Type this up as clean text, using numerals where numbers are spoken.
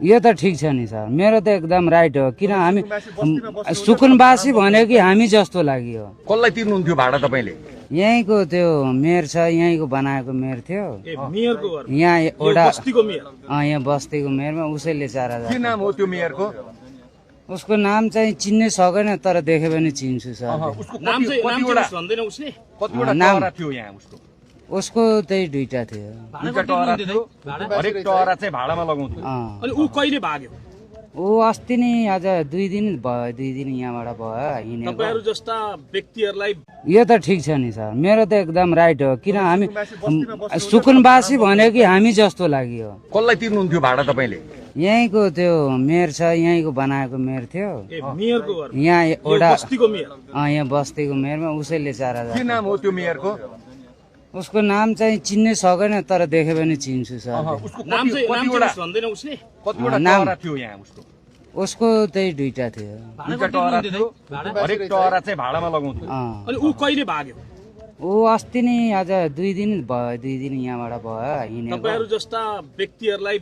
यो त ठिक छ नि सर, मेरो त एकदम राइट हो। किन हामी सुकुनवासी भने कि हामी जस्तो लाग्यो। कसलाई तिर्नुहुन्थ्यो भाडा तपाईले? यहीँको त्यो मेयर छ, यहीँको बनाएको मेयर थियो यहाँ एउटा यहाँ बस्तीको मेयरमा उसैले 4000। के नाम हो त्यो मेयरको? उसको नाम चाहिँ चिन्नै सकेन, तर देख्यो भने चिन्छु सर। कतिवटा नाम टहरा थियो यहाँ उसको? उसको त्यही 2टा थियो। 2टा टहरा थियो, हरेक टहरा चाहिँ भाडामा लगाउँथ्यो। अनि ऊ कहिले भाग्यो? ऊ अस्ति नै आज 2 दिन भयो, 2 दिन यहाँबाट भयो हिँडेको। तपाईहरु जस्ता व्यक्तिहरुलाई यो त ठिक छ नि सर, मेरो त एकदम राइट हो। किन हामी सुकुनवासी भने कि हामी जस्तो लाग्यो। कसलाई तिर्नुहुन्थ्यो भाडा तपाईले? यहीँको त्यो मेयर छ, यहीँको बनाएको मेयर थियो यहाँ एउटा यहाँ बस्तीको मेयरमा उसैले 4000। के नाम हो त्यो मेयरको? उसको नाम चाहिँ चिन्नै सकेन, तर देख्यो भने चिन्छु सर। कतिवटा टहरा थियो यहाँ उसको? उसको त्यही 2टा थियो। 2टा टहरा थियो, हरेक टहरा चाहिँ भाडामा लगाउँथ्यो। अनि ऊ कहिले भाग्यो? ऊ अस्ति नै आज 2 दिन भयो, 2 दिन यहाँबाट भयो हिँडेको। तपाईहरु जस्ता व्यक्तिहरुलाई